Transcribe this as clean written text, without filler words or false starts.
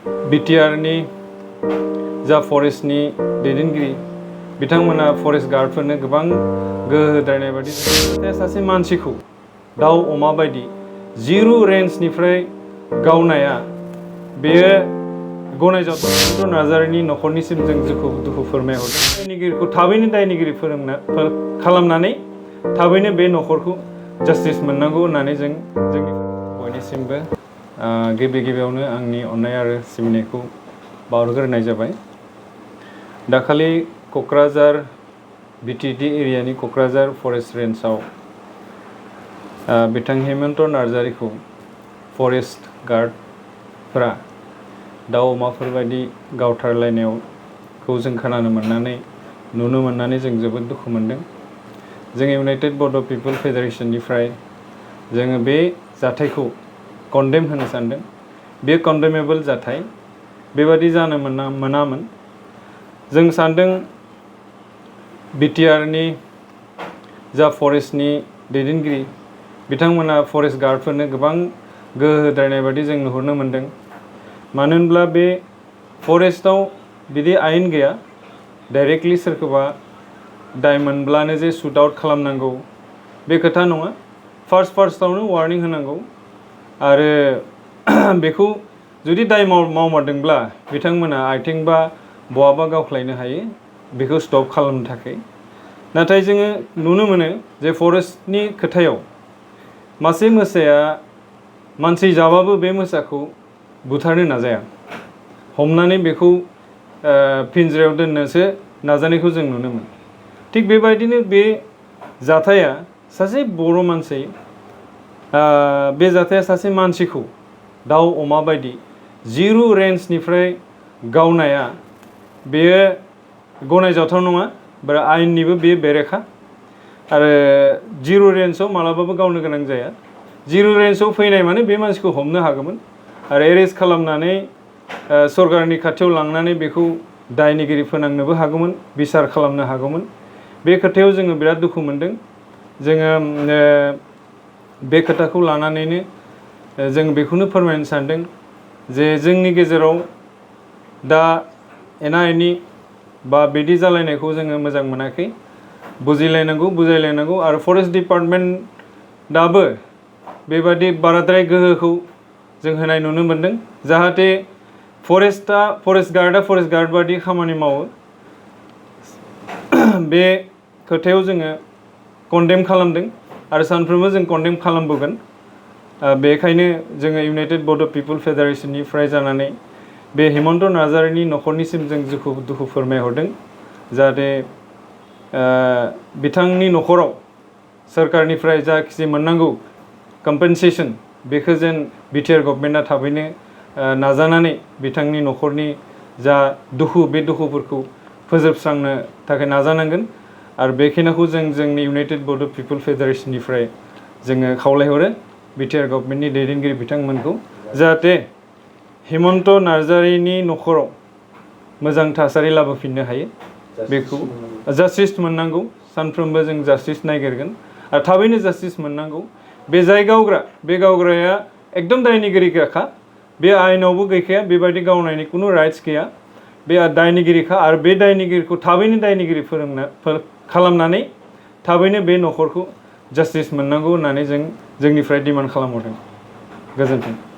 बिटिआरनि जा फरेस्टनि दैदेनगिरि बिथांमोना फरेस्ट गार्डफोरनो गोबां गोहो होद्रायनाय बायदि सासे मानसिखौ दाउ अमा बायदि जिरु रेन्जनिफ्राय गावनाया बेयो गनायजाथाव नार्जारिनि न'खरनिसिम जों दुखु फोरमायहरदों। दायनिगिरिखौ थाबैनो दायनिगिरि खालामनानै थाबैनो बे न'खरखौ जास्टिस मोननांगौ होननानै जोंनि बयनिसिमबो गिबियावनो आंनि अननाय आरो सिबिनायखौ बावहरग्रोनाय जाबाय। दाखालि क'क्राझार बिटिडि एरियानि क'क्राझार फरेस्ट रेन्जआव बिथां हेमन्त नार्जारिखौ फरेस्ट गार्डफोरा दाउ अमाफोरबायदि गावथारलायनायखौ जों खोनानो मोननानै नुनो मोननानै जों जोबोद दुखु मोनदों। जों इउनाइटेड बड' पिपल फेडारेशननिफ्राय जोङो बे जाथायखौ कन्डेम होनो सानदों। बे कन्डेमेबल जाथाय बेबादि जानो मोनामोन। जों सानदों बिटिआरनि जा फरेस्टनि दैदेनगिरि बिथांमोना फरेस्ट गार्डफोरनो गोबां गोहो होद्रायनाय बायदि जों नुहुरनो मोनदों। मानो होनब्ला बे फरेस्टआव बिदि आयेन गैया डाइरेक्टलि सोरखौबा दाय मोनब्लानो जे सुट आउट खालामनांगौ बे खोथा नङा। फार्स्टआवनो वार्निं होनांगौ आरो बेखौ जुदि दाय मावमारदोंब्ला बिथांमोना आथिं बा बहाबा गावख्लायनो हायो बेखौ स्टप खालामनो थाखाय। नाथाय जोङो नुनो मोनो जे फरेस्टनि खोथायाव मासे मोसाया मानसि जाबाबो बे मोसाखौ बुथारनो नाजाया, हमनानै बेखौ पिन्जरायाव दोननोसो नाजानायखौ जों नुनो मोनो। थिग बेबायदिनो बे जाथाया सासे बर' मानसि बे जाथाया सासे मानसिखौ दाउ अमा बायदि जिरु रेन्जनिफ्राय गावनाया बेयो गनायजाथाव नङा। आयेननिबो बेयो बेरेखा आरो जिरु रेन्जआव मालाबाबो गावनो गोनां जाया। जिरु रेन्जआव फैनाय माने बे मानसिखौ हमनो हागौमोन आरो एरेस्ट खालामनानै सरकारनि खाथियाव लांनानै बेखौ दायनिगिरि फोनांनोबो हागौमोन, बिसार खालामनो हागौमोन। बे खोथायाव जोङो बिराद दुखु मोनदों। जोङो बे खोथाखौ लानानैनो जों बेखौनो फोरमायनो सानदों जे जोंनि गेजेराव दा एना एनि बा बिदि जालायनायखौ जोङो मोजां मोनाखै। बुजायलायनांगौ आरो फरेस्ट डिपार्टमेन्टआबो बेबादि बाराद्राय गोहोखौ जों होनाय नुनो मोनदों। जाहाथे फरेस्ट गार्डआ फरेस्ट गार्ड बादि खामानि मावो। बे खोथायाव जोङो कन्डेम खालामदों आरो सानफ्रोमबो जों कन्डेम खालामबोगोन। बेखायनो जोङो इउनाइटेड बड' पिपल फेडारेशननिफ्राय जानानै बे हेमन्त नार्जारिनि न'खरनिसिम जों दुखु फोरमायहरदों। जाहाथे बिथांनि न'खराव सोरखारनिफ्राय जाखिनि मोननांगौ कम्पेनसेसन बेखौ जेन बिटिआर गभर्नमेन्टआ थाबैनो नाजानानै बिथांनि न'खरनि जा दुखु बे दुखुफोरखौ फोजोबस्रांनो थाखाय नाजानांगोन। आरो बेखिनिखौ जोंनि इउनाइटेड बड' पिपल फेडारेशननिफ्राय जोङो खावलायहरो बिटिआर गभर्नमेन्टनि दैदेनगिरि बिथांमोनखौ जाहाथे हेमन्त नार्जारिनि न'खराव मोजां थासारि लाबोफिननो हायो। बेखौ जास्टिस मोननांगौ। सानफ्रोमबो जों जास्टिस नागिरगोन आरो थाबैनो जास्टिस मोननांगौ। बे जाय गावग्रा बे गावग्राया एकदम दायनिगिरिखा। बे आयेनावबो गैखाया, बेबायदि गावनायनि खुनु राइट्स गैया। बे दायनिगिरिखा आरो बे दायनिगिरिखौ थाबैनो दायनिगिरि खालामनानै थाबैनो बे न'खरखौ जास्टिस मोननांगौ होननानै जोंनिफ्राय डिमान्ड खालामहरदों। गोजोन्थों।